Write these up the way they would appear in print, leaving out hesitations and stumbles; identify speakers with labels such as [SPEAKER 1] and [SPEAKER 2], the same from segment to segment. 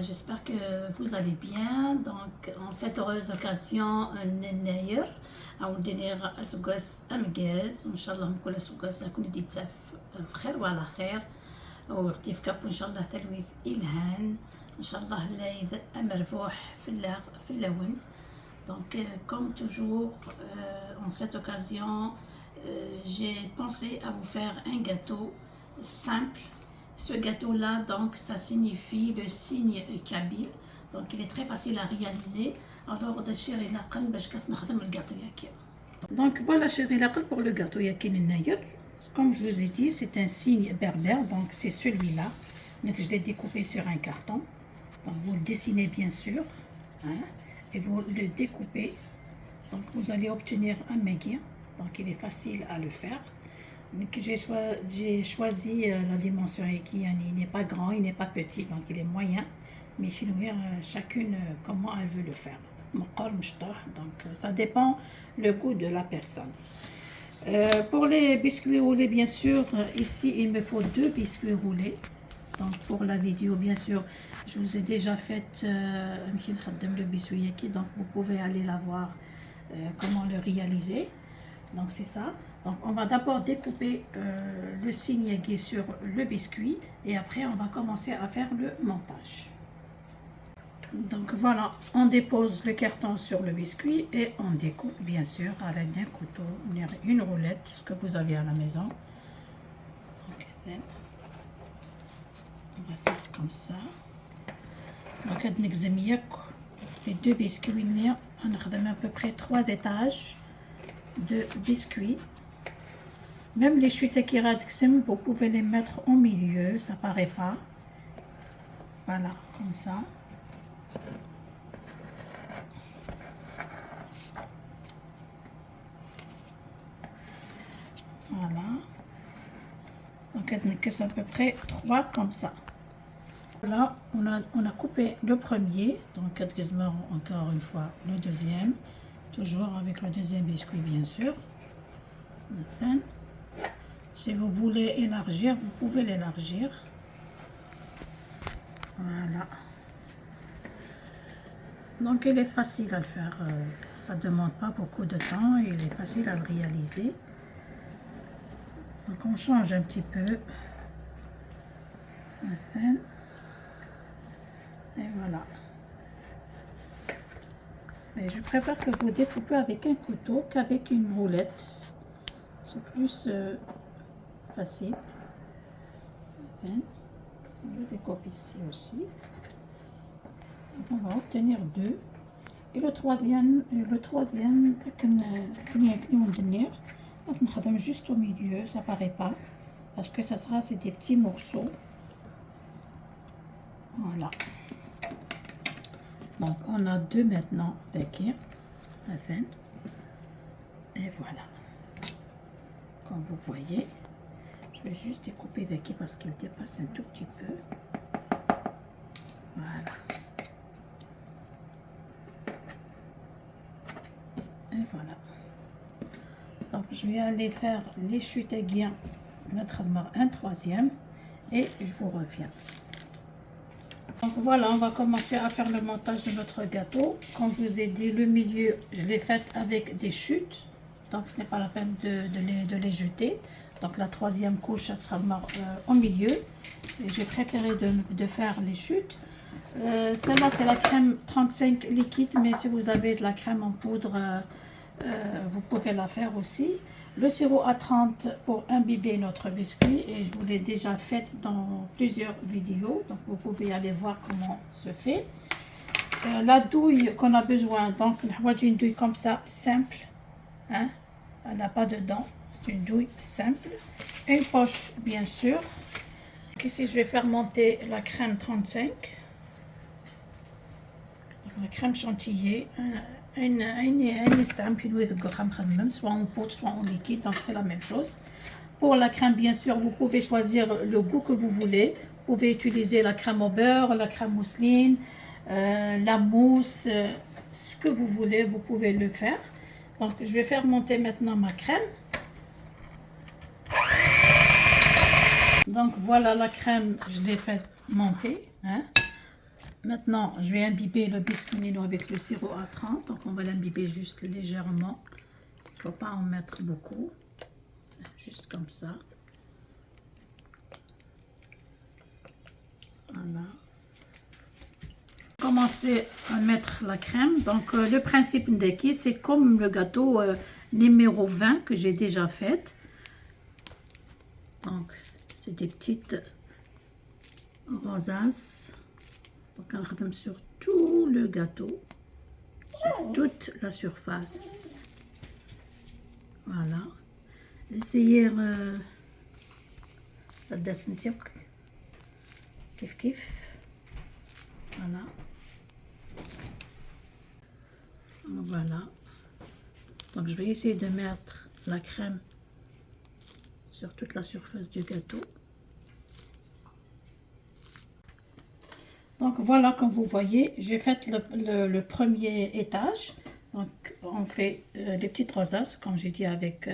[SPEAKER 1] J'espère que vous allez bien. Donc, en cette heureuse occasion, نناير عاودنا أسوقاس أمجاز وإن شاء الله نكون أسوقاس أكون ديتها في خير وعلى خير وعطيف كاب وإن شاء الله تلويث إلهان إن شاء الله لايذ مرفوح في اللون. Donc, comme toujours, en cette occasion, j'ai pensé à vous faire un gâteau simple. Ce gâteau-là, donc, ça signifie le signe kabyle. Donc, il est très facile à réaliser. Alors, donc, voilà, chérie Laqal, pour le gâteau Yakin Nayr. Comme je vous ai dit, c'est un signe berbère. Donc, c'est celui-là. Donc, je l'ai découpé sur un carton. Donc, vous le dessinez bien sûr. Hein, et vous le découpez. Donc, vous allez obtenir un maguire. Donc, il est facile à le faire. J'ai choisi la dimension qui il n'est pas grand, il n'est pas petit, donc il est moyen. Mais chacune comment elle veut le faire. Donc, ça dépend le goût de la personne. Pour les biscuits roulés, bien sûr, ici, il me faut 2 biscuits roulés. Donc, pour la vidéo, bien sûr, je vous ai déjà fait le biscuit qui, donc vous pouvez aller la voir comment le réaliser. Donc, c'est ça. Donc, on va d'abord découper le signe yagé sur le biscuit et après, on va commencer à faire le montage. Donc, voilà, on dépose le carton sur le biscuit et on découpe, bien sûr, à l'aide d'un couteau, une roulette, ce que vous avez à la maison. Donc, on va faire comme ça. Donc, les 2 biscuits, on a à peu près 3 étages de biscuits. Même les chutes qui radixem, vous pouvez les mettre au milieu, ça paraît pas. Voilà, comme ça. Voilà. Donc, à peu près 3 comme ça. Là, on a coupé le premier, donc encore une fois le deuxième, toujours avec le deuxième biscuit bien sûr. Si vous voulez élargir, vous pouvez l'élargir. Voilà. Donc il est facile à le faire, ça ne demande pas beaucoup de temps, il est facile à le réaliser. Donc on change un petit peu. Et voilà. Mais je préfère que vous découpez avec un couteau qu'avec une roulette. C'est plus facile. Je découpe ici aussi. On va obtenir 2. Et le troisième, juste au milieu, ça paraît pas. Parce que ça sera, c'est des petits morceaux. Voilà. Donc, on a 2 maintenant, d'accord. Et voilà. Comme vous voyez, je vais juste découper d'ici parce qu'il dépasse un tout petit peu. Voilà. Et voilà. Donc, je vais aller faire les chutes à guien, mettre un troisième et je vous reviens. Donc voilà, on va commencer à faire le montage de notre gâteau. Comme je vous ai dit, le milieu, je l'ai fait avec des chutes. Donc ce n'est pas la peine de les jeter. Donc la troisième couche, ça sera au milieu. J'ai préféré de faire les chutes. Celle-là, c'est la crème 35 liquide. Mais si vous avez de la crème en poudre, vous pouvez la faire aussi. Le sirop à 30 pour imbiber notre biscuit et je vous l'ai déjà fait dans plusieurs vidéos, donc vous pouvez aller voir comment se fait. La douille qu'on a besoin, donc une douille comme ça, simple, hein? Elle n'a pas de dents, c'est une douille simple. Une poche bien sûr. Ici je vais faire monter la crème 35, la crème chantilly. Soit en poudre, soit en liquide, donc c'est la même chose. Pour la crème, bien sûr, vous pouvez choisir le goût que vous voulez. Vous pouvez utiliser la crème au beurre, la crème mousseline, la mousse, ce que vous voulez, vous pouvez le faire. Donc, je vais faire monter maintenant ma crème. Donc voilà la crème, je l'ai fait monter. Hein. Maintenant, je vais imbiber le biscuit Nino avec le sirop à 30. Donc on va l'imbiber juste légèrement. Il ne faut pas en mettre beaucoup. Juste comme ça. Voilà. Commencer à mettre la crème. Donc le principe Ndeki, c'est comme le gâteau numéro 20 que j'ai déjà fait. Donc c'est des petites rosaces. Donc on retombe sur tout le gâteau, sur toute la surface. Voilà. Essayez de sentir kif kif. Voilà. Voilà. Donc je vais essayer de mettre la crème sur toute la surface du gâteau. Donc voilà, comme vous voyez, j'ai fait le premier étage. Donc on fait des petites rosaces, comme j'ai dit, avec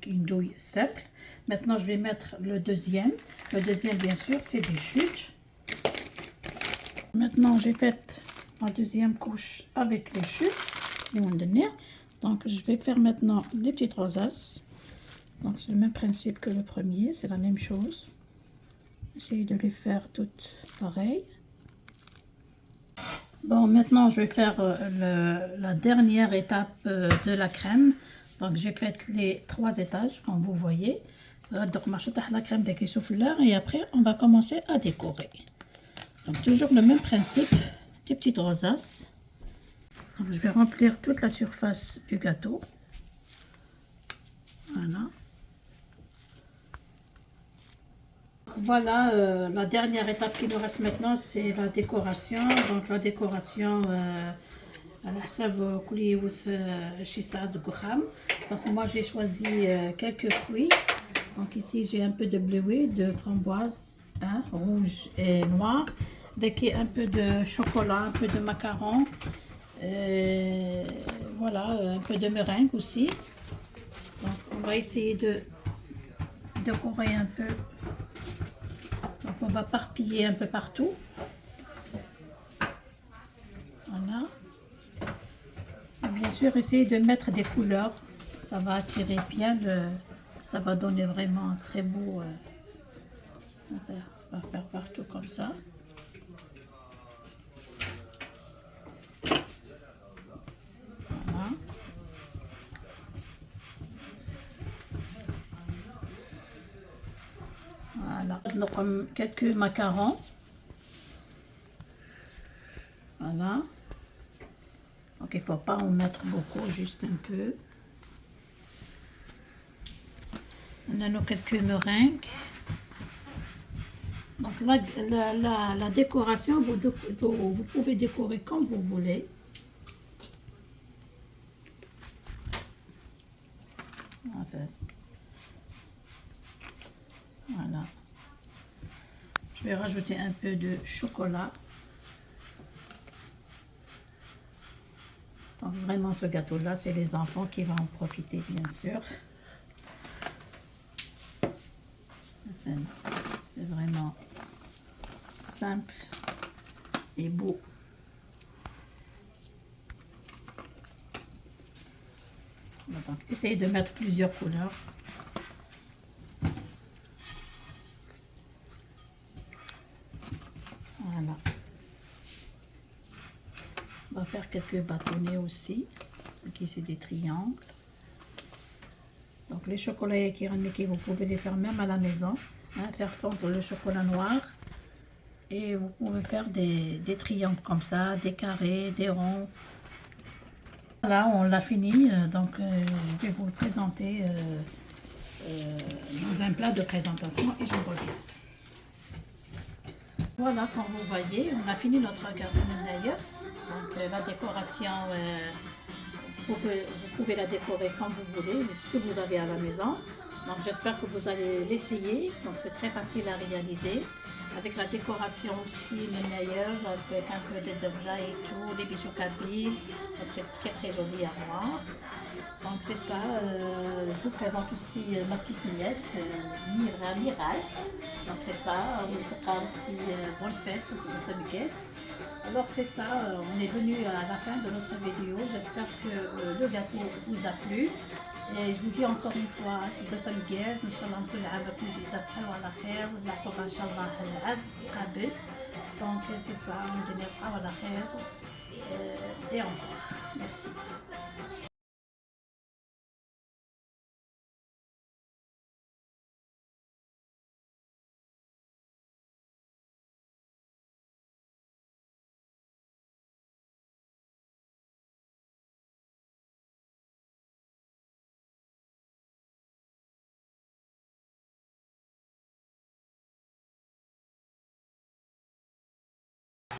[SPEAKER 1] une douille simple. Maintenant je vais mettre le deuxième. Le deuxième, bien sûr, c'est des chutes. Maintenant j'ai fait ma deuxième couche avec les chutes. Donc je vais faire maintenant des petites rosaces. Donc c'est le même principe que le premier, c'est la même chose. Essayez de les faire toutes pareilles. Bon, maintenant je vais faire la dernière étape de la crème. Donc j'ai fait les 3 étages, comme vous voyez. Donc la crème qui souffle l'air et après on va commencer à décorer. Donc toujours le même principe, des petites rosaces. Donc je vais remplir toute la surface du gâteau. Voilà. Voilà, la dernière étape qui nous reste maintenant, c'est la décoration. Donc la décoration, donc moi j'ai choisi quelques fruits. Donc ici j'ai un peu de bleuet, de framboise, hein, rouge et noir. Un peu de chocolat, un peu de macaron. Voilà, un peu de meringue aussi. Donc on va essayer de décorer un peu. Donc on va parpiller un peu partout. Voilà. Et bien sûr, essayez de mettre des couleurs. Ça va attirer bien ça va donner vraiment un très beau. On va faire partout comme ça. Voilà. Voilà. Donc, quelques macarons. Voilà. Donc il ne faut pas en mettre beaucoup, juste un peu. On a nos quelques meringues. Donc la décoration, vous pouvez décorer comme vous voulez. Voilà. Je vais rajouter un peu de chocolat. Donc vraiment ce gâteau-là, c'est les enfants qui vont en profiter, bien sûr. C'est vraiment simple et beau. Donc, essayez de mettre plusieurs couleurs. Voilà. On va faire quelques bâtonnets aussi. Donc ici des triangles. Donc les chocolats qui vous pouvez les faire même à la maison. Hein, faire fondre le chocolat noir. Et vous pouvez faire des triangles comme ça, des carrés, des ronds. Voilà, on l'a fini. Donc je vais vous le présenter dans un plat de présentation et je reviens. Voilà, comme vous voyez, on a fini notre gâteau d'ailleurs. Donc la décoration, vous pouvez la décorer comme vous voulez, ce que vous avez à la maison. Donc j'espère que vous allez l'essayer. Donc c'est très facile à réaliser. Avec la décoration aussi le meilleur, avec un peu de deza et tout, les bijoux kabyles. Donc c'est très très joli à voir. Donc c'est ça, je vous présente aussi ma petite nièce, Mira, Mirai. Donc c'est ça, on fera aussi bonne fête sur le Samiguès. Alors c'est ça, on est venu à la fin de notre vidéo. J'espère que le gâteau vous a plu. Et je vous dis encore une fois, c'est le Samiguès. Inch'Allah, كل عام راكم تتفقوا على خير ونلقاكم إن شاء الله العام قابل. Donc c'est ça, on est على خير. Et au revoir. Merci.